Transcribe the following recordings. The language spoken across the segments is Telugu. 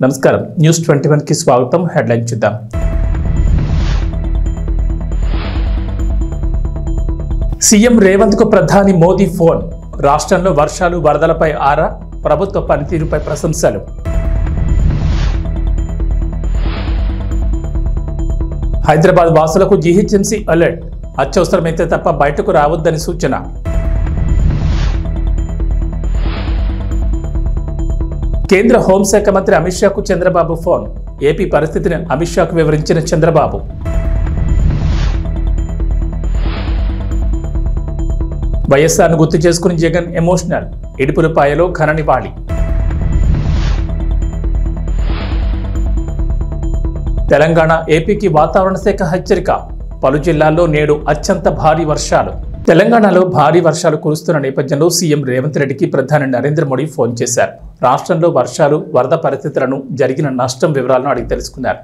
నమస్కారం న్యూస్ 21 కి స్వాగతం. హెడ్లైన్ చూద్దాం. సీఎం రేవంత్ కు ప్రధాని మోదీ ఫోన్. రాష్ట్రంలో వర్షాలు వరదలపై ఆరా, ప్రభుత్వ పనితీరుపై ప్రశంసలు. హైదరాబాద్ వాసులకు జీహెచ్ఎంసీ అలర్ట్. అత్యవసరమైతే తప్ప బయటకు రావద్దని సూచన. కేంద్ర హోంశాఖ మంత్రి అమిత్ షాకు చంద్రబాబు ఫోన్. ఏపీ పరిస్థితిని అమిత్ షాకు వివరించిన చంద్రబాబు. వైఎస్ఆర్ను గుర్తు చేసుకుని జగన్ ఎమోషనల్. ఇడుపులపాయలో ఘన నివాళి. తెలంగాణ ఏపీకి వాతావరణ శాఖ హెచ్చరిక. పలు జిల్లాల్లో నేడు అత్యంత భారీ వర్షాలు. తెలంగాణలో భారీ వర్షాలు కురుస్తున్న నేపథ్యంలో సీఎం రేవంత్ రెడ్డికి ప్రధాని నరేంద్ర మోడీ ఫోన్ చేశారు. రాష్ట్రంలో వర్షాలు, వరద పరిస్థితులను, జరిగిన నష్టం వివరాలను అడిగి తెలుసుకున్నారు.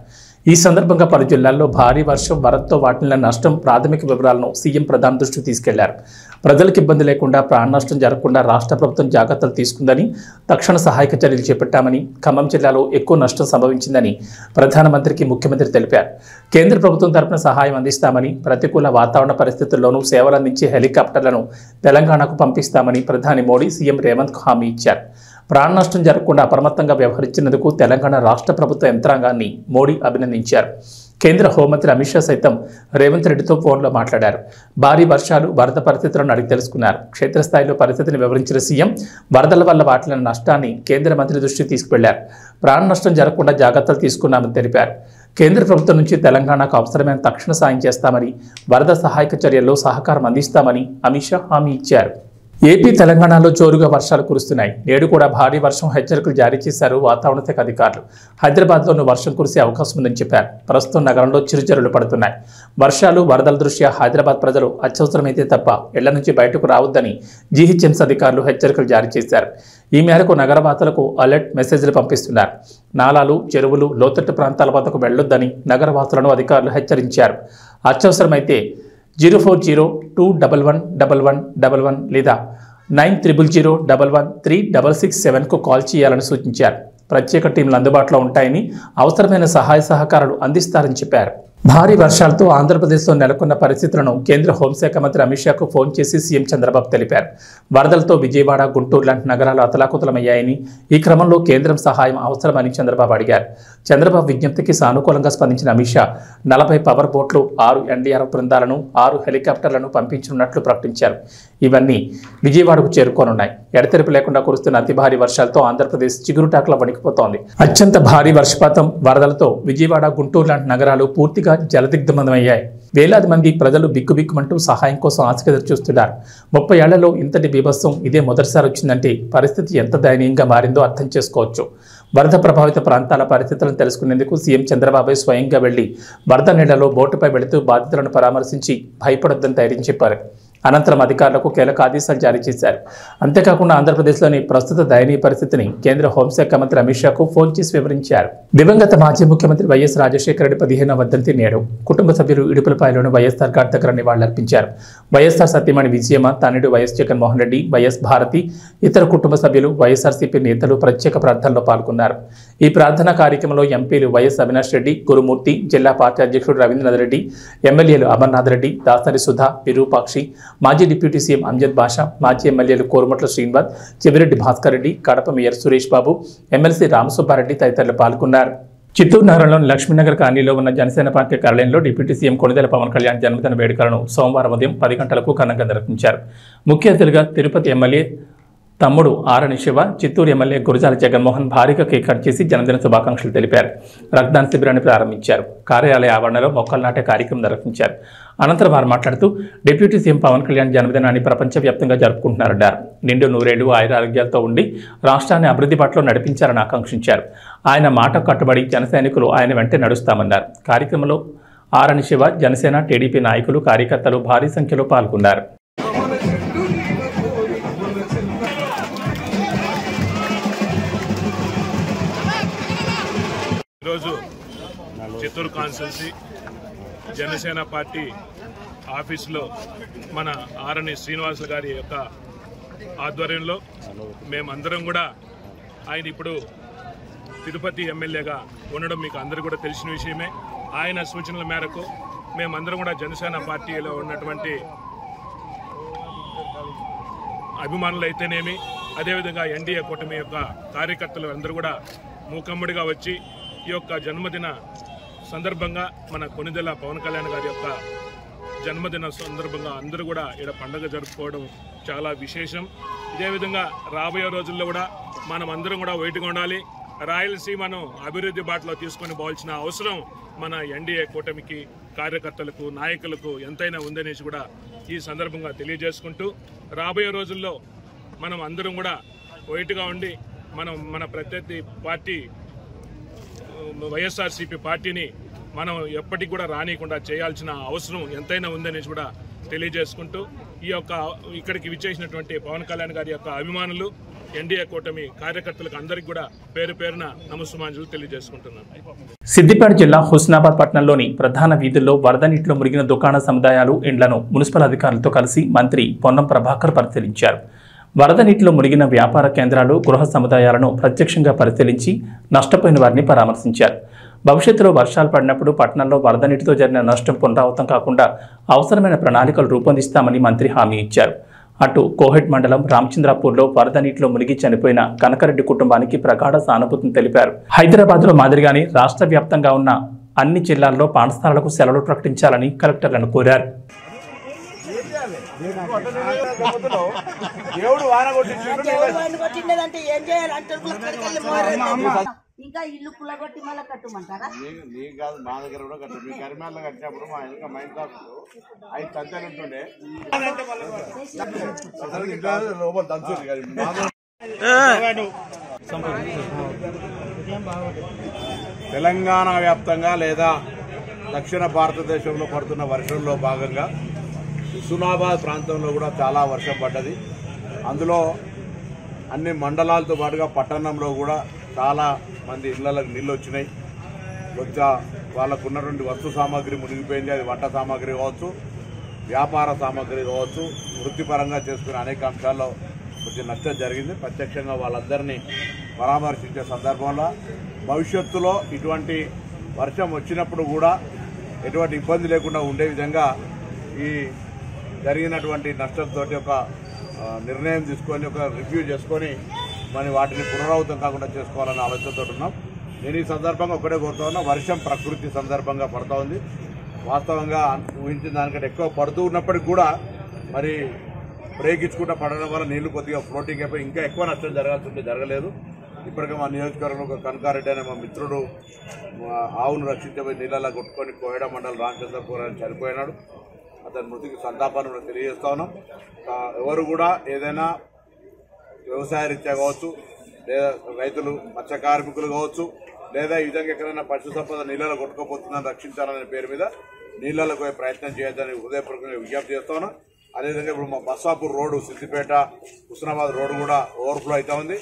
ఈ సందర్భంగా పలు జిల్లాల్లో భారీ వర్షం, వరదతో వాటిల్ల నష్టం ప్రాథమిక వివరాలను సీఎం ప్రధాని దృష్టికి తీసుకెళ్లారు. ప్రజలకు ఇబ్బంది లేకుండా, ప్రాణ నష్టం జరగకుండా రాష్ట్ర ప్రభుత్వం జాగ్రత్తలు తీసుకుందని, తక్షణ సహాయక చర్యలు చేపట్టామని, ఖమ్మం జిల్లాలో ఎక్కువ నష్టం సంభవించిందని ప్రధానమంత్రికి ముఖ్యమంత్రి తెలిపారు. కేంద్ర ప్రభుత్వం తరపున సహాయం అందిస్తామని, ప్రతికూల వాతావరణ పరిస్థితుల్లోనూ సేవలందించే హెలికాప్టర్లను తెలంగాణకు పంపిస్తామని ప్రధాని మోడీ సీఎం రేవంత్కు హామీ ఇచ్చారు. ప్రాణ నష్టం జరగకుండా అప్రమత్తంగా వ్యవహరించినందుకు తెలంగాణ రాష్ట్ర ప్రభుత్వ యంత్రాంగాన్ని మోడీ అభినందించారు. కేంద్ర హోంమంత్రి అమిత్ షా సైతం రేవంత్ రెడ్డితో ఫోన్లో మాట్లాడారు. భారీ వర్షాలు, వరద పరిస్థితులను అడిగి తెలుసుకున్నారు. క్షేత్రస్థాయిలో పరిస్థితిని వివరించిన సీఎం వరదల వల్ల వాటిల్లిన నష్టాన్ని కేంద్ర మంత్రి దృష్టికి తీసుకువెళ్లారు. ప్రాణ నష్టం జరగకుండా జాగ్రత్తలు తీసుకున్నామని తెలిపారు. కేంద్ర ప్రభుత్వం నుంచి తెలంగాణకు అవసరమైన తక్షణ సాయం చేస్తామని, వరద సహాయక చర్యల్లో సహకారం అందిస్తామని అమిత్ షా హామీ ఇచ్చారు. ఏపీ, తెలంగాణలో జోరుగా వర్షాలు కురుస్తున్నాయి. నేడు కూడా భారీ వర్షం హెచ్చరికలు జారీ చేశారు వాతావరణ శాఖ అధికారులు. హైదరాబాద్లోనూ వర్షం కురిసే అవకాశం ఉందని చెప్పారు. ప్రస్తుతం నగరంలో చిరుజల్లులు పడుతున్నాయి. వర్షాలు, వరదల దృష్ట్యా హైదరాబాద్ ప్రజలు అత్యవసరమైతే తప్ప ఇళ్ల నుంచి బయటకు రావద్దని జీహెచ్ఎంసీ అధికారులు హెచ్చరికలు జారీ చేశారు. ఈ మేరకు నగరవాసులకు అలర్ట్ మెసేజ్లు పంపిస్తున్నారు. నాలాలు, చెరువులు, లోతట్టు ప్రాంతాల వద్దకు వెళ్లొద్దని నగరవాసులను అధికారులు హెచ్చరించారు. అత్యవసరమైతే 04021111111 లేదా 9000113667కు కాల్ చేయాలని సూచించారు. ప్రత్యేక టీంలు అందుబాటులో ఉంటాయని, అవసరమైన సహాయ సహకారాలు అందిస్తారని చెప్పారు. భారీ వర్షాలతో ఆంధ్రప్రదేశ్లో నెలకొన్న పరిస్థితులను కేంద్ర హోంశాఖ మంత్రి అమిత్ షాకు ఫోన్ చేసి సీఎం చంద్రబాబు తెలిపారు. వరదలతో విజయవాడ, గుంటూరు లాంటి నగరాలు అతలాకుతలమయ్యాయని, ఈ క్రమంలో కేంద్రం సహాయం అవసరమని చంద్రబాబు అడిగారు. చంద్రబాబు విజ్ఞప్తికి సానుకూలంగా స్పందించిన అమిత్ షా 40 పవర్ బోట్లు, 6 ఎన్డీఆర్ఎఫ్ బృందాలను, 6 హెలికాప్టర్లను పంపించనున్నట్లు ప్రకటించారు. ఇవన్నీ విజయవాడకు చేరుకోనున్నాయి. ఎడతెరిపి లేకుండా కురుస్తున్న అతి భారీ వర్షాలతో ఆంధ్రప్రదేశ్ చిగురుటాకులా వణికిపోతోంది. అత్యంత భారీ వర్షపాతం, వరదలతో విజయవాడ, గుంటూరు లాంటి నగరాలు పూర్తిగా జలదిగ్ధమయ్యాయి. వేలాది మంది ప్రజలు బిక్కుబిక్కుమంటూ సహాయం కోసం ఆశగా ఎదురు చూస్తున్నారు. 30 ఏళ్లలో ఇంతటి బీభత్సం ఇదే మొదటిసారి వచ్చిందంటే పరిస్థితి ఎంత దయనీయంగా మారిందో అర్థం చేసుకోవచ్చు. వరద ప్రభావిత ప్రాంతాల పరిస్థితులను తెలుసుకునేందుకు సీఎం చంద్రబాబు స్వయంగా వెళ్లి వరద నీళ్లలో బోటుపై వెళుతూ బాధితులను పరామర్శించి భయపడొద్దని ధైర్యం చెప్పారు. అనంతరం అధికారులకు కీలక ఆదేశాలు జారీ చేశారు. అంతేకాకుండా ఆంధ్రప్రదేశ్లోని ప్రస్తుత దయనీయ పరిస్థితిని కేంద్ర హోంశాఖ మంత్రి అమిత్ షాకు ఫోన్ చేసి వివరించారు. దివంగత మాజీ ముఖ్యమంత్రి వైఎస్ రాజశేఖర రెడ్డి 15వ వర్ధంతి నేడు. కుటుంబ సభ్యులు ఇడుపులపాయలోని వైఎస్ఆర్ ఘాట్ దగ్గర నివాళులర్పించారు. వైఎస్ఆర్ సతీమణి విజయమ్మ, తండ్రి వైఎస్ జగన్మోహన్ రెడ్డి, వైఎస్ భారతి, ఇతర కుటుంబ సభ్యులు, వైఎస్ఆర్సీపీ నేతలు ప్రత్యేక ప్రార్థనలో పాల్గొన్నారు. ఈ ప్రార్థనా కార్యక్రమంలో ఎంపీలు వైఎస్ అవినాష్ రెడ్డి, గురుమూర్తి, జిల్లా పార్టీ అధ్యక్షుడు రవీంద్రనాథ్ రెడ్డి, ఎమ్మెల్యేలు అమర్నాథ్ రెడ్డి, దాసరి సుధా, విరూపాక్షి, మాజీ డిప్యూటీ సీఎం అంజద్ బాషా, మాజీ ఎమ్మెల్యేలు కోరుమట్ల శ్రీనివాస్, చెవిరెడ్డి భాస్కర్ రెడ్డి, కడప మేయర్ సురేష్ బాబు, ఎమ్మెల్సీ రామసుబ్బారెడ్డి తదితరులు పాల్గొన్నారు. చిత్తూరు నగరంలోని లక్ష్మీనగర్ కాలనీలో ఉన్న జనసేన పార్టీ కార్యాలయంలో డిప్యూటీ సీఎం కొణిదెల పవన్ కళ్యాణ్ జన్మదిన వేడుకలను సోమవారం ఉదయం 10 గంటలకు ఘనంగా నిర్వహించారు. ముఖ్య అతిథిగా తిరుపతి ఎమ్మెల్యే తమ్ముడు ఆరణి శివ, చిత్తూరు ఎమ్మెల్యే గురజాల జగన్మోహన్ భారీగా కేక్ కట్ చేసి జన్మదిన శుభాకాంక్షలు తెలిపారు. రక్తదాన శిబిరాన్ని ప్రారంభించారు. కార్యాలయ ఆవరణలో మొక్కలు నాటే కార్యక్రమం నిర్వహించారు. అనంతరం వారు మాట్లాడుతూ డిప్యూటీ సీఎం పవన్ కళ్యాణ్ జన్మదినాన్ని ప్రపంచవ్యాప్తంగా జరుపుకుంటున్నారన్నారు. నిండు నూరేళ్లు ఆయురారోగ్యాలతో ఉండి రాష్ట్రాన్ని అభివృద్ధి బాటలో నడిపించారని ఆకాంక్షించారు. ఆయన మాట కట్టుబడి జన సైనికులు ఆయన వెంటే నడుస్తామన్నారు. కార్యక్రమంలో ఆరణి శివ, జనసేన, టీడీపీ నాయకులు, కార్యకర్తలు భారీ సంఖ్యలో పాల్గొన్నారు. ఈరోజు చిత్తూరు కాన్స్టిట్యున్సీ జనసేన పార్టీ ఆఫీసులో మన ఆరణి శ్రీనివాసులు గారి యొక్క ఆధ్వర్యంలో మేమందరం కూడా ఆయన ఇప్పుడు తిరుపతి ఎమ్మెల్యేగా ఉండడం మీకు అందరూ కూడా తెలిసిన విషయమే. ఆయన సూచనల మేరకు మేమందరం కూడా జనసేన పార్టీలో ఉన్నటువంటి అభిమానులు అయితేనేమి, అదేవిధంగా ఎన్డీఏ కూటమి యొక్క కార్యకర్తలు అందరూ కూడా మూకమ్మడిగా వచ్చి ఈ యొక్క జన్మదిన సందర్భంగా మన కొనిదెల పవన్ కళ్యాణ్ గారి యొక్క జన్మదిన సందర్భంగా అందరూ కూడా ఇక్కడ పండుగ జరుపుకోవడం చాలా విశేషం. ఇదే విధంగా రాబోయే రోజుల్లో కూడా మనం అందరం కూడా వైట్గా ఉండాలి. రాయలసీమను అభివృద్ధి బాటలో తీసుకొని పోవాల్సిన అవసరం మన ఎన్డీఏ కూటమికి, కార్యకర్తలకు, నాయకులకు ఎంతైనా ఉందనేసి కూడా ఈ సందర్భంగా తెలియజేసుకుంటూ, రాబోయే రోజుల్లో మనం అందరం కూడా వైట్గా ఉండి మన ప్రత్యర్థి పార్టీ వైఎస్ఆర్సీపీ పార్టీని మనం ఎప్పటికి కూడా రానియకుండా చేయాల్సిన అవసరం ఎంతైనా ఉందనేసి కూడా తెలియజేసుకుంటూ, ఇక్కడికి విచ్చేసినటువంటి పవన్ కళ్యాణ్ గారి యొక్క అభిమానులు, ఎన్డీఏ కూటమి కార్యకర్తలకు అందరికీ కూడా పేరు పేరున నమస్సుమాంజలు తెలియజేసుకుంటున్నాను. సిద్దిపేట జిల్లా హుస్నాబాద్ పట్టణంలోని ప్రధాన వీధుల్లో వరద నీటిలో మునిగిన దుకాణ సముదాయాలు, ఇండ్లను మున్సిపల్ అధికారులతో కలిసి మంత్రి పొన్నం ప్రభాకర్ పరిశీలించారు. వరద నీటిలో మునిగిన వ్యాపార కేంద్రాలు, గృహ సముదాయాలను ప్రత్యక్షంగా పరిశీలించి నష్టపోయిన వారిని పరామర్శించారు. భవిష్యత్తులో వర్షాలు పడినప్పుడు పట్టణంలో వరద నీటితో జరిగిన నష్టం పునరావృతం కాకుండా అవసరమైన ప్రణాళికలు రూపొందిస్తామని మంత్రి హామీ ఇచ్చారు. అటు కోహెట్ మండలం రామచంద్రాపూర్లో వరద నీటిలో మునిగి చనిపోయిన కనకరెడ్డి కుటుంబానికి ప్రగాఢ సానుభూతిని తెలిపారు. హైదరాబాద్లో మాదిరిగానే రాష్ట్ర వ్యాప్తంగా ఉన్న అన్ని జిల్లాల్లో పాఠశాలలకు సెలవులు ప్రకటించాలని కలెక్టర్లను కోరారు. ఇంకా ఇల్లు కులగొట్టి మళ్ళీ కట్టమంటారా? నీకు కాదు, మా దగ్గర కూడా కట్టారు. మీ కరిమేళ్ళ కట్టినప్పుడు మా వెనక మైండ్ తాకుతూ 5 సంచాలు ఉంటుండే లోపల దంచుంది. తెలంగాణ వ్యాప్తంగా లేదా దక్షిణ భారతదేశంలో పడుతున్న వర్షంలో భాగంగా హుస్నాబాద్ ప్రాంతంలో కూడా చాలా వర్షం పడ్డది. అందులో అన్ని మండలాలతో పాటుగా పట్టణంలో కూడా చాలా మంది ఇళ్లకు నీళ్ళు వచ్చినాయి. వాళ్ళకు ఉన్నటువంటి వస్తు సామాగ్రి మునిగిపోయింది. అది వంట సామాగ్రి కావచ్చు, వ్యాపార సామాగ్రి కావచ్చు, వృత్తిపరంగా చేసుకునే అనేక అంశాల్లో కొంచెం నష్టం జరిగింది. ప్రత్యక్షంగా వాళ్ళందరినీ పరామర్శించే సందర్భంలో భవిష్యత్తులో ఇటువంటి వర్షం వచ్చినప్పుడు కూడా ఎటువంటి ఇబ్బంది లేకుండా ఉండే విధంగా ఈ జరిగినటువంటి నష్టంతో ఒక నిర్ణయం తీసుకొని, ఒక రివ్యూ చేసుకొని మరి వాటిని పునరావృతం కాకుండా చేసుకోవాలనే ఆలోచనతో ఉన్నాం. నేను ఈ సందర్భంగా ఒకటే కోరుతా ఉన్నా, వర్షం ప్రకృతి సందర్భంగా పడుతూ ఉంది. వాస్తవంగా ఊహించిన దానికంటే ఎక్కువ పడుతూ ఉన్నప్పటికీ కూడా మరి బ్రేక్ ఇచ్చుకుంటూ పడడం వల్ల నీళ్లు కొద్దిగా ఫ్లోటింగ్ అయిపోయి ఇంకా ఎక్కువ నష్టం జరగాల్సి జరగలేదు. ఇప్పటికే మా నియోజకవర్గంలో ఒక కనకారెడ్డి అనే మా మిత్రుడు ఆవును రక్షించబోయి నీళ్ళలా కొట్టుకొని కోహెడ మండలం రామచంద్రపూర్ అని చనిపోయినాడు. అతని మృతికి సంతాపాన్ని కూడా తెలియజేస్తా ఉన్నాం. ఎవరు కూడా ఏదైనా వ్యవసాయ రీత్యా కావచ్చు, లేదా రైతులు, మత్స్య కార్మికులు కావచ్చు, లేదా ఈ విధంగా ఎక్కడైనా పశు సంపద నీళ్ళలో కొట్టుకోపోతుందని రక్షించాలనే పేరు మీద నీళ్ళకు పోయే ప్రయత్నం చేయొద్దని హృదయపూర్వకంగా విజ్ఞప్తి చేస్తాను. అదేవిధంగా ఇప్పుడు మా బస్సాపూర్ రోడ్డు, సిద్దిపేట హుస్నాబాద్ రోడ్డు కూడా ఓవర్ఫ్లో అవుతా ఉంది.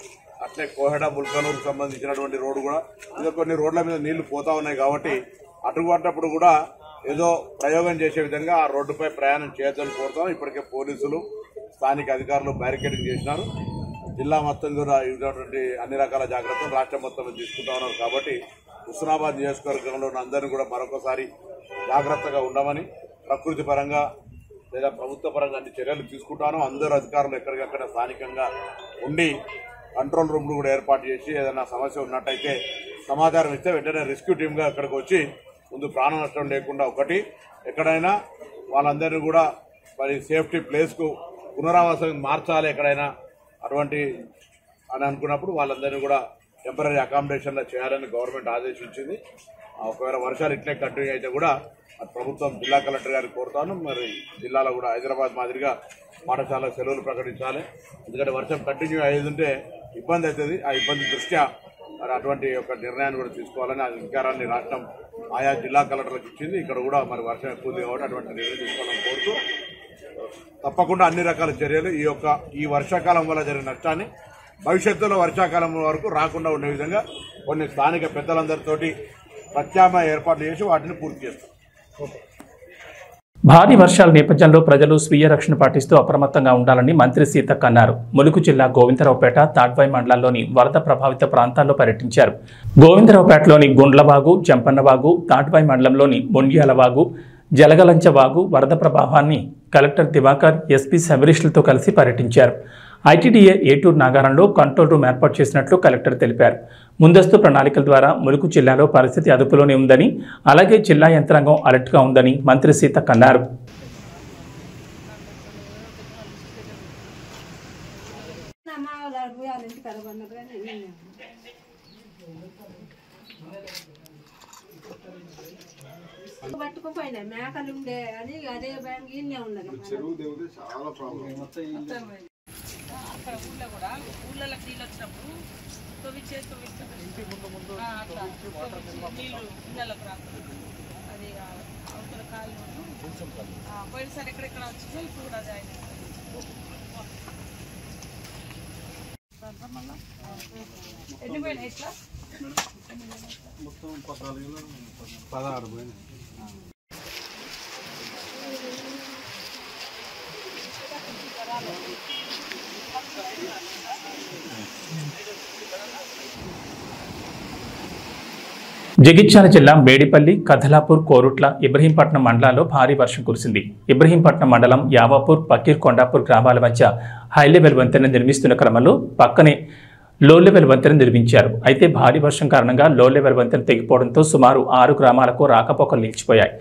అట్లే కోహెడ ముల్కనూరుకు సంబంధించినటువంటి రోడ్డు కూడా ఇంకా కొన్ని రోడ్ల మీద నీళ్లు పోతా ఉన్నాయి. కాబట్టి అటుపడ్డప్పుడు కూడా ఏదో ప్రయోగం చేసే విధంగా ఆ రోడ్డుపై ప్రయాణం చేయొద్దని కోరుతాం. ఇప్పటికే పోలీసులు, స్థానిక అధికారులు బ్యారికేడింగ్ చేసినారు. జిల్లా మొత్తం కూడా ఇటువంటి అన్ని రకాల జాగ్రత్తలు రాష్ట్రం మొత్తం తీసుకుంటా ఉన్నారు. కాబట్టి హుస్నాబాద్ నియోజకవర్గంలో అందరినీ కూడా మరొకసారి జాగ్రత్తగా ఉండమని, ప్రకృతి పరంగా లేదా ప్రభుత్వ పరంగా అన్ని చర్యలు తీసుకుంటాను. అందరూ అధికారులు ఎక్కడికక్కడ స్థానికంగా ఉండి కంట్రోల్ రూమ్లు కూడా ఏర్పాటు చేసి ఏదైనా సమస్య ఉన్నట్టయితే సమాచారం ఇస్తే వెంటనే రెస్క్యూ టీమ్గా అక్కడికి వచ్చి ముందు ప్రాణ నష్టం లేకుండా ఒకటి ఎక్కడైనా వాళ్ళందరినీ కూడా మరి సేఫ్టీ ప్లేస్కు పునరావాసం మార్చాలి ఎక్కడైనా అటువంటి అని అనుకున్నప్పుడు వాళ్ళందరినీ కూడా టెంపరీ అకామిడేషన్లో చేయాలని గవర్నమెంట్ ఆదేశించింది. ఒకవేళ వర్షాలు ఇట్లే కంటిన్యూ అయితే కూడా ప్రభుత్వం జిల్లా కలెక్టర్ గారికి కోరుతాను. మరి జిల్లాలో కూడా హైదరాబాద్ మాదిరిగా పాఠశాల సెలవులు ప్రకటించాలి. ఎందుకంటే వర్షం కంటిన్యూ అయ్యేదంటే ఇబ్బంది అవుతుంది. ఆ ఇబ్బంది దృష్ట్యా మరి అటువంటి ఒక నిర్ణయాన్ని కూడా తీసుకోవాలని అధికారాన్ని రాష్ట్రం ఆయా జిల్లా కలెక్టర్లకు ఇచ్చింది. ఇక్కడ కూడా మరి వర్షం ఎక్కువ ఉంది కాబట్టి అటువంటి నిర్ణయం తీసుకోవాలని కోరుతూ తప్పకుండా అన్ని రకాల చర్యలు ఈ వర్షాకాలం వల్ల జరిగిన నష్టాన్ని భవిష్యత్తులో వర్షాకాలం వరకు రాకుండా ఉండే విధంగా కొన్ని స్థానిక పెద్దలందరితోటి ప్రత్యామ్నాయ ఏర్పాట్లు చేసి వాటిని పూర్తి చేస్తాం. భారీ వర్షాల నేపథ్యంలో ప్రజలు స్వీయ రక్షణ పాటిస్తూ అప్రమత్తంగా ఉండాలని మంత్రి సీతక్క అన్నారు. ములుగు జిల్లా గోవిందరావుపేట, తాడ్వాయి మండలాల్లోని వరద ప్రభావిత ప్రాంతాల్లో పర్యటించారు. గోవిందరావుపేటలోని గుండ్లవాగు, జంపన్నవాగు, తాడ్వాయి మండలంలోని మొండ్యాలవాగు, జలగలంచవాగు వరద ప్రభావాన్ని కలెక్టర్ దివాకర్, ఎస్పీ శబరీష్లతో కలిసి పర్యటించారు. ఐటీడీఏ ఏటూరు నాగారంలో కంట్రోల్ రూమ్ ఏర్పాటు చేసినట్లు కలెక్టర్ తెలిపారు. ముందస్తు ప్రణాళికల ద్వారా ములుగు జిల్లాలో పరిస్థితి అదుపులోనే ఉందని, అలాగే జిల్లా యంత్రాంగం అలర్ట్గా ఉందని మంత్రి సీతక్క అన్నారు. పట్టుకుపోయినా మేకలు ఉండే అని అదే బ్యాంక్ ఇన్నే ఉన్నది. అక్కడ ఊళ్ళో కూడా ఊళ్ళకి నీళ్ళు వచ్చినప్పుడు నీళ్ళు ఇళ్ళకి రాకుండా అది అవతల కాళ్ళు పోయినసారి ఎక్కడెక్కడ వచ్చిందో ఇప్పుడు కూడా అది ఆయన ఎన్ని పోయినాయి ఇట్లా మొత్తం 16 పోయినాయి. జగిత్యాల జిల్లా మేడిపల్లి, కథలాపూర్, కోరుట్ల, ఇబ్రహీంపట్నం మండలాల్లో భారీ వర్షం కురిసింది. ఇబ్రహీంపట్నం మండలం యావాపూర్, పకీర్ కొండాపూర్ గ్రామాల మధ్య హైలెవెల్ వంతెన నిర్మిస్తున్న క్రమంలో పక్కనే లో లెవెల్ వంతెన నిర్మించారు. అయితే భారీ వర్షం కారణంగా లో లెవెల్ వంతెన తెగిపోవడంతో సుమారు 6 గ్రామాలకు రాకపోకలు నిలిచిపోయాయి.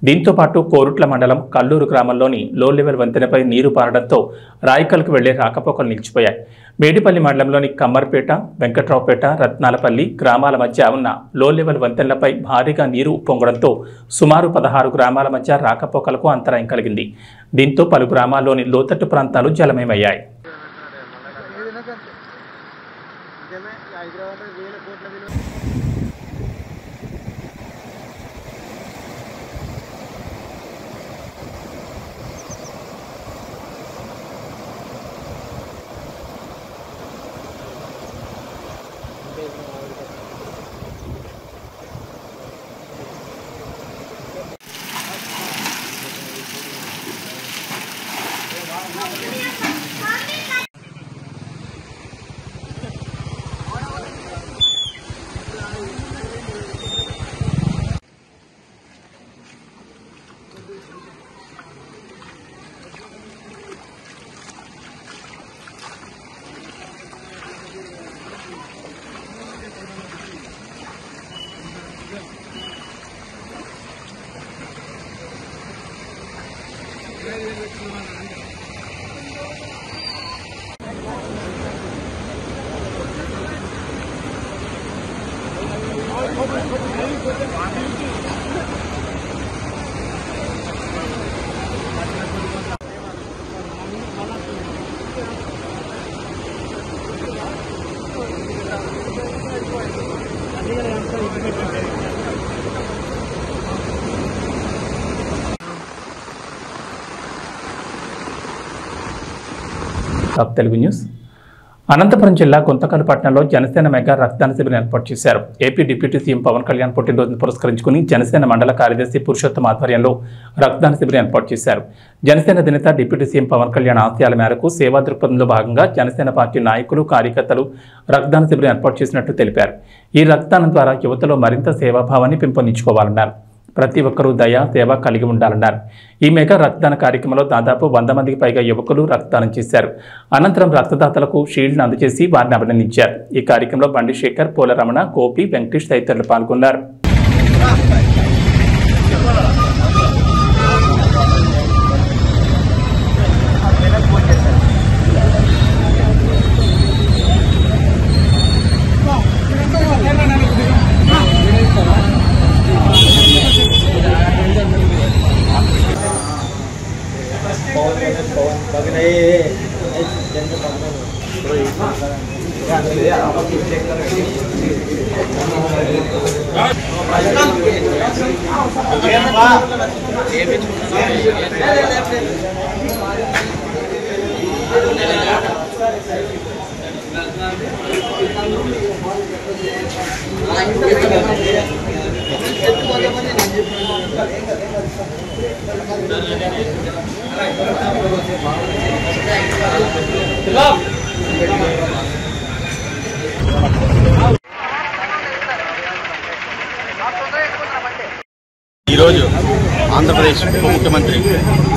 దీంతో పాటు కోరుట్ల మండలం కల్లూరు గ్రామంలోని లో లెవెల్ వంతెనపై నీరు పారడంతో రాయికల్కు వెళ్లే రాకపోకలు నిలిచిపోయాయి. మేడిపల్లి మండలంలోని కమ్మర్పేట, వెంకట్రావుపేట, రత్నాలపల్లి గ్రామాల మధ్య ఉన్న లో లెవెల్ వంతెనలపై భారీగా నీరు పొంగడంతో సుమారు 16 గ్రామాల మధ్య రాకపోకలకు అంతరాయం కలిగింది. దీంతో పలు గ్రామాల్లోని లోతట్టు ప్రాంతాలు జలమయమయ్యాయి. తెలుగు న్యూస్. అనంతపురం జిల్లా గుంతకల్ పట్టణంలో జనసేన మెగా రక్తదాన శిబిరం ఏర్పాటు చేశారు. AP deputy CM Pawan Kalyan పుట్టినరోజును పురస్కరించుకుని జనసేన మండల కార్యదర్శి పురుషోత్తమ ఆధ్వర్యంలో రక్తదాన శిబిరం ఏర్పాటు చేశారు. జనసేన అధినేత డిప్యూటీ సీఎం పవన్ కళ్యాణ్ ఆశయాల మేరకు సేవా దృక్పథంలో భాగంగా జనసేన పార్టీ నాయకులు, కార్యకర్తలు రక్తదాన శిబిరం ఏర్పాటు చేసినట్టు తెలిపారు. ఈ రక్తదానం ద్వారా యువతలో మరింత సేవాభావాన్ని పెంపొందించుకోవాలన్నారు. ప్రతి ఒక్కరూ దయ, సేవ కలిగి ఉండాలన్నారు. ఈ మెగా రక్తదాన కార్యక్రమంలో దాదాపు 100 మందికి పైగా యువకులు రక్తదానం చేశారు. అనంతరం రక్తదాతలకు షీల్డ్ను అందజేసి వారిని అభినందించారు. ఈ కార్యక్రమంలో బండి శేఖర్, పోల రమణ, గోపి, వెంకటేష్ తదితరులు పాల్గొన్నారు. ఈరోజు ఆంధ్రప్రదేశ్ ఉప ముఖ్యమంత్రి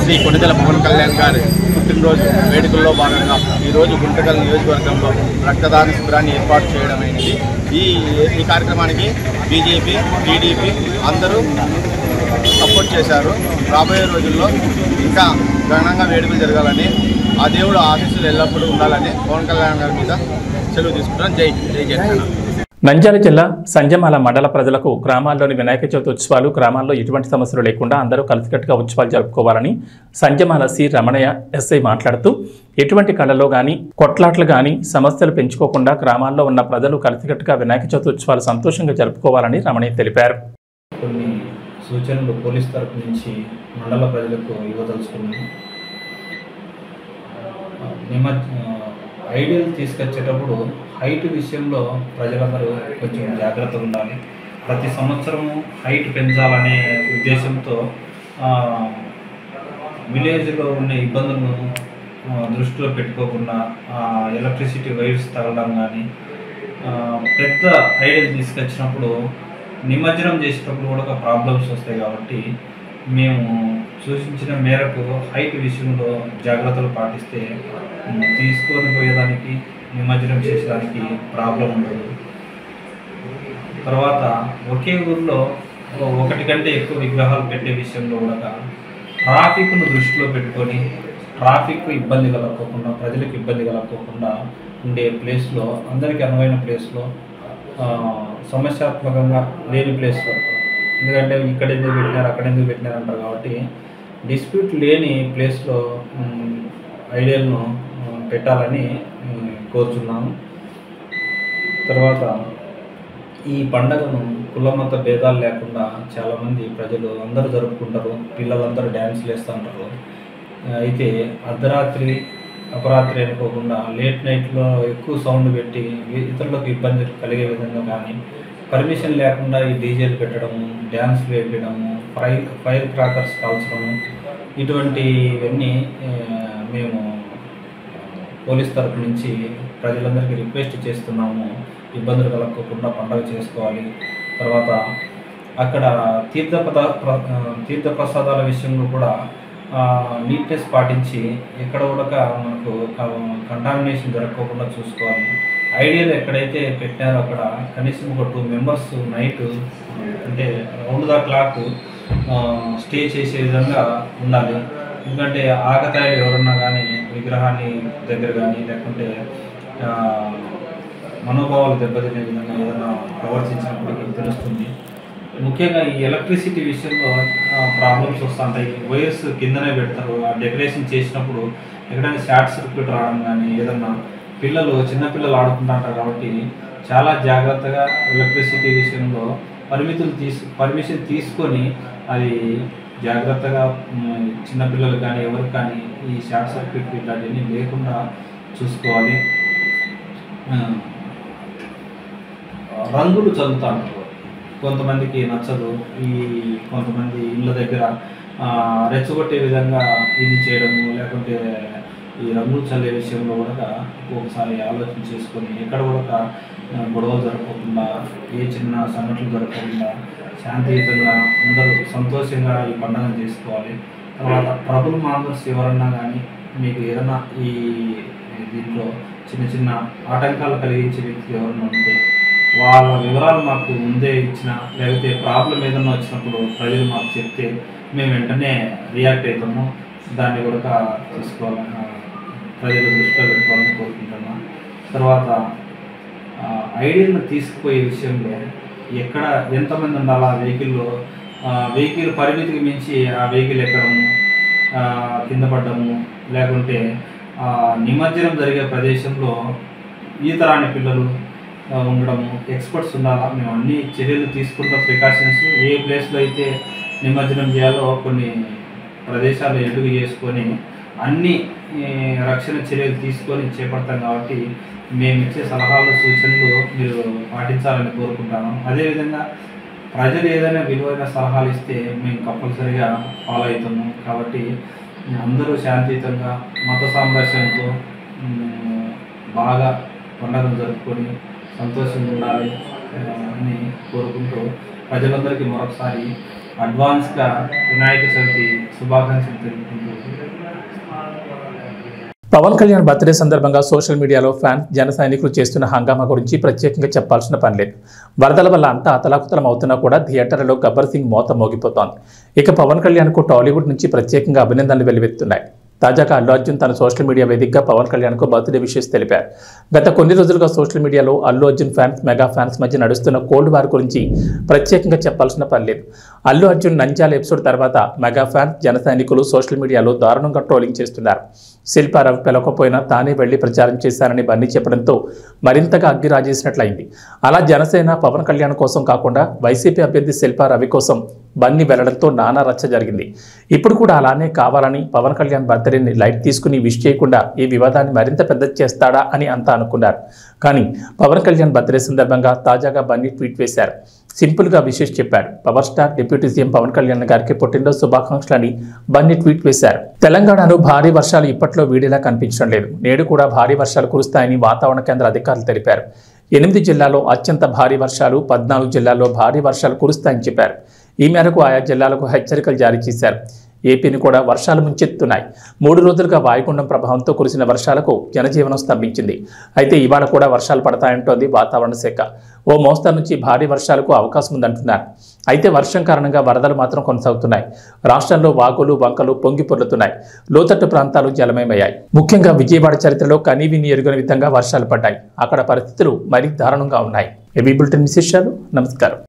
శ్రీ కొణిదెల పవన్ కళ్యాణ్ గారి పుట్టినరోజు వేడుకల్లో భాగంగా ఈరోజు గుంటకల్ నియోజకవర్గంలో రక్తదాన శిబిరాన్ని ఏర్పాటు చేయడమైనది. ఈ కార్యక్రమానికి బీజేపీ, టీడీపీ అందరూ సపోర్ట్ చేశారు. రాబోయే రోజుల్లో ఇంకా ఘనంగా వేడుకలు జరగాలని, ఆ దేవుడు ఆశీస్సులు ఎల్లప్పుడూ ఉండాలని పవన్ కళ్యాణ్ గారి మీద సెలవు తీసుకుంటాను. జై జై జనసేన. నంద్యాల జిల్లా సంజమాల మండల ప్రజలకు గ్రామాల్లోని వినాయక చవితి ఉత్సవాలు గ్రామాల్లో ఎటువంటి సమస్యలు లేకుండా అందరూ కలిసికట్టుగా ఉత్సవాలు జరుపుకోవాలని సంజమాల సి రమణయ్య ఎస్ఐ మాట్లాడుతూ ఎటువంటి కళలో కానీ కొట్లాట్లు కానీ సమస్యలు పెంచుకోకుండా గ్రామాల్లో ఉన్న ప్రజలు కలిసికట్టుగా వినాయక చవితి ఉత్సవాలు సంతోషంగా జరుపుకోవాలని రమణయ్య తెలిపారు. కొన్ని సూచనలు పోలీస్ తరపు నుంచి మండల ప్రజలకు ఇవ్వదలుచుకున్నాను. ఐడియాలు తీసుకొచ్చేటప్పుడు హైట్ విషయంలో ప్రజలందరూ కొంచెం జాగ్రత్తగా ఉండాలి. ప్రతి సంవత్సరము హైట్ పెంచాలనే ఉద్దేశంతో విలేజ్లో ఉన్న ఇబ్బందులను దృష్టిలో పెట్టుకోకుండా ఎలక్ట్రిసిటీ వైర్స్ తగలడం కానీ పెద్ద ఐడియాలు తీసుకొచ్చినప్పుడు నిమజ్జనం చేసేటప్పుడు కూడా ప్రాబ్లమ్స్ వస్తాయి. కాబట్టి మేము సూచించిన మేరకు హైట్ విషయంలో జాగ్రత్తలు పాటిస్తే తీసుకొని పోయేదానికి నిమజ్జనం చేసేదానికి ప్రాబ్లం ఉండదు. తర్వాత ఒకే ఊరిలో ఒకటి కంటే ఎక్కువ విగ్రహాలు పెట్టే విషయంలో కూడా ట్రాఫిక్ను దృష్టిలో పెట్టుకొని ట్రాఫిక్ ఇబ్బంది కలగకోకుండా, ప్రజలకు ఇబ్బంది కలగకోకుండా ఉండే ప్లేస్లో, అందరికీ అనువైన ప్లేస్లో, సమస్యాత్మకంగా లేని ప్లేస్లో, ఎందుకంటే ఇక్కడ ఎందుకు పెట్టినారు అక్కడ ఎందుకు పెట్టినారు అంటారు. కాబట్టి డిస్ప్యూట్ లేని ప్లేస్లో ఐడియాలను పెట్టాలని కోరుచున్నాము. తర్వాత ఈ పండుగను కులమత భేదాలు లేకుండా చాలామంది ప్రజలు అందరూ జరుపుకుంటారు. పిల్లలందరూ డ్యాన్స్లు వేస్తూ ఉంటారు. అయితే అర్ధరాత్రి అపరాత్రి అనుకోకుండా లేట్ నైట్లో ఎక్కువ సౌండ్ పెట్టి ఇతరులకు ఇబ్బంది కలిగే విధంగా కానీ, పర్మిషన్ లేకుండా ఈ డీజేలు పెట్టడము, డ్యాన్స్లు వేయడము, ఫైర్ క్రాకర్స్ కాల్చడము, ఇటువంటివన్నీ మేము పోలీస్ తరఫు నుంచి ప్రజలందరికీ రిక్వెస్ట్ చేస్తున్నాము. ఇబ్బందులు కలగకుండా పండుగ చేసుకోవాలి. తర్వాత అక్కడ తీర్థప్రసాదాల విషయంలో కూడా నీట్నెస్ పాటించి ఎక్కడ కూడా మనకు కంటామినేషన్ జరగకుండా చూసుకోవాలి. ఐడియాలు ఎక్కడైతే పెట్టారో అక్కడ కనీసం ఒక 2 మెంబర్స్ నైట్ అంటే రౌండ్ ద క్లాక్ స్టే చేసే విధంగా ఉండాలి. ఎందుకంటే ఆకతాయిలు ఎవరన్నా కానీ విగ్రహాన్ని దగ్గర కానీ లేకుంటే మనోభావాలు దెబ్బతినే విధంగా ఏదైనా ప్రవర్తించినప్పటికీ తెలుస్తుంది. ముఖ్యంగా ఈ ఎలక్ట్రిసిటీ విషయంలో ప్రాబ్లమ్స్ వస్తుంటాయి. వైర్స్ కిందనే పెడతారు. ఆ డెకరేషన్ చేసినప్పుడు ఎక్కడైనా షార్ట్ సర్క్యూట్ రావడం కానీ, ఏదన్నా చిన్నపిల్లలు ఆడుకుంటుంటారు. కాబట్టి చాలా జాగ్రత్తగా ఎలక్ట్రిసిటీ విషయంలో పర్మిషన్ తీసుకొని అది జాగ్రత్తగా చిన్నపిల్లలు కానీ ఎవరికి కానీ ఈ షార్ట్ సర్క్యూట్ ఇట్లాంటివన్నీ లేకుండా చూసుకోవాలి. రంగులు చల్లుతూ ఉంటారు. కొంతమందికి నచ్చదు. కొంతమంది ఇళ్ళ దగ్గర రెచ్చగొట్టే విధంగా ఇది చేయడము, లేకుంటే ఈ రంగులు చల్లే విషయంలో కూడా ఒకసారి ఆలోచన చేసుకొని ఎక్కడ కూడా గొడవలు జరగకుండా, ఏ చిన్న సంఘటనలు జరగకుండా శాంతియుతంగా అందరూ సంతోషంగా ఈ పండుగను చేసుకోవాలి. తర్వాత ట్రబుల్ మాంగర్స్ ఎవరన్నా కానీ మీకు ఏదైనా ఈ దీంట్లో చిన్న చిన్న ఆటంకాలు కలిగించే వ్యక్తులు ఎవరన్నా ఉంటే వాళ్ళ వివరాలు మాకు ముందే ఇచ్చిన, లేకపోతే ప్రాబ్లం ఏదన్నా వచ్చినప్పుడు ప్రజలు మాకు చెప్తే మేము వెంటనే రియాక్ట్ అవుతాము. దాన్ని కూడా తీసుకోవాలని ప్రజలు దృష్టిలో పెట్టుకోవాలని కోరుకుంటున్నాం. తర్వాత ఐడియాలను తీసుకుపోయే విషయంలో ఎక్కడ ఎంతమంది ఉండాలి ఆ వెహికల్లో, వెహికల్ పరిమితికి మించి ఆ వెహికల్ ఎక్కడము, కింద పడ్డము, లేకుంటే నిమజ్జనం జరిగే ప్రదేశంలో ఈతరాని పిల్లలు ఉండడము, ఎక్స్పర్ట్స్ ఉండాలా. మేము అన్ని చర్యలు తీసుకుంటాం, ప్రికాషన్స్. ఏ ప్లేస్లో అయితే నిమజ్జనం చేయాలో కొన్ని ప్రదేశాలు ఎంపిక చేసుకొని అన్ని రక్షణ చర్యలు తీసుకొని చేపడతాం. కాబట్టి మేము ఇచ్చే సలహాలు సూచనలు మీరు పాటించాలని కోరుకుంటాను. అదేవిధంగా ప్రజలు ఏదైనా విలువైన సలహాలు ఇస్తే మేము కంపల్సరీగా ఫాలో అవుతాము. కాబట్టి అందరూ శాంతియుతంగా మత సామరస్యంతో బాగా పండుగను జరుపుకొని సంతోషంగా ఉండాలి అని కోరుకుంటూ ప్రజలందరికీ మరొకసారి అడ్వాన్స్గా వినాయక చవితి శుభాకాంక్షలు తెలుపుకుంటూ పవన్ కళ్యాణ్ బర్త్డే సందర్భంగా సోషల్ మీడియాలో ఫ్యాన్స్ జన సైనికులు చేస్తున్న హంగామా గురించి ప్రత్యేకంగా చెప్పాల్సిన పని లేదు. వరదల వల్ల అంతా అతలాకుతలం అవుతున్నా కూడా థియేటర్లలో గబ్బర్ సింగ్ మోత మోగిపోతోంది. ఇక పవన్ కళ్యాణ్కు టాలీవుడ్ నుంచి ప్రత్యేకంగా అభినందనలు వెల్లువెత్తున్నాయి. తాజాగా అల్లు అర్జున్ తన సోషల్ మీడియా వేదికగా పవన్ కళ్యాణ్కు బర్త్డే విషెస్ తెలిపారు. గత కొన్ని రోజులుగా సోషల్ మీడియాలో Allu Arjun fans mega fans మధ్య నడుస్తున్న కోల్డ్ వార్ గురించి ప్రత్యేకంగా చెప్పాల్సిన పని లేదు. అల్లు అర్జున్ నంద్యాల ఎపిసోడ్ తర్వాత మెగా ఫ్యాన్స్ జన సైనికులు సోషల్ మీడియాలో దారుణంగా ట్రోలింగ్ చేస్తున్నారు. శిల్పారావు పిలవకపోయినా తానే వెళ్లి ప్రచారం చేశారని బన్నీ చెప్పడంతో మరింతగా అగ్గి రాజేసినట్లయింది. అలా జనసేన పవన్ కళ్యాణ్ కోసం కాకుండా వైసీపీ అభ్యర్థి శిల్పారావి కోసం బన్నీ వెళ్లడంతో నానా రచ్చ జరిగింది. ఇప్పుడు కూడా అలానే కావాలని పవన్ కళ్యాణ్ బర్త్డేని లైట్ తీసుకుని విష్ చేయకుండా ఈ వివాదాన్ని మరింత పెద్ద చేస్తాడా అని అంతా అనుకున్నారు. కానీ పవన్ కళ్యాణ్ బర్త్డే సందర్భంగా తాజాగా బన్నీ ట్వీట్ వేశారు. సింపుల్గా విషెస్ చెప్పాడు. Power star deputy CM Pawan Kalyan గారికి పుట్టినరోజు శుభాకాంక్షలని బన్నీ ట్వీట్ వేశారు. తెలంగాణలో భారీ వర్షాలు ఇప్పట్లో వీడిలా కనిపించడం లేదు. నేడు కూడా భారీ వర్షాలు కురుస్తాయని వాతావరణ కేంద్ర అధికారులు తెలిపారు. 8 జిల్లాల్లో అత్యంత భారీ వర్షాలు, 14 జిల్లాల్లో భారీ వర్షాలు కురుస్తాయని చెప్పారు. ఈ మేరకు ఆయా జిల్లాలకు హెచ్చరికలు జారీ చేశారు. ఏపీని కూడా వర్షాలు ముంచెత్తున్నాయి. 3 రోజులుగా వాయుగుండం ప్రభావంతో కురిసిన వర్షాలకు జనజీవనం స్తంభించింది. అయితే ఇవాళ కూడా వర్షాలు పడతాయంటోంది వాతావరణ శాఖ. ఓ మోస్తరు నుంచి భారీ వర్షాలకు అవకాశం ఉందంటున్నారు. అయితే వర్షం కారణంగా వరదలు మాత్రం కొనసాగుతున్నాయి. రాష్ట్రంలో వాగులు వంకలు పొంగి పొర్లుతున్నాయి. లోతట్టు ప్రాంతాలు జలమయమయ్యాయి. ముఖ్యంగా విజయవాడ చరిత్రలో కనీవిని ఎరుగని విధంగా వర్షాలు పడ్డాయి. అక్కడ పరిస్థితులు మరీ దారుణంగా ఉన్నాయి. ఏబీ బులెటిన్ విశేషాలు. నమస్కారం.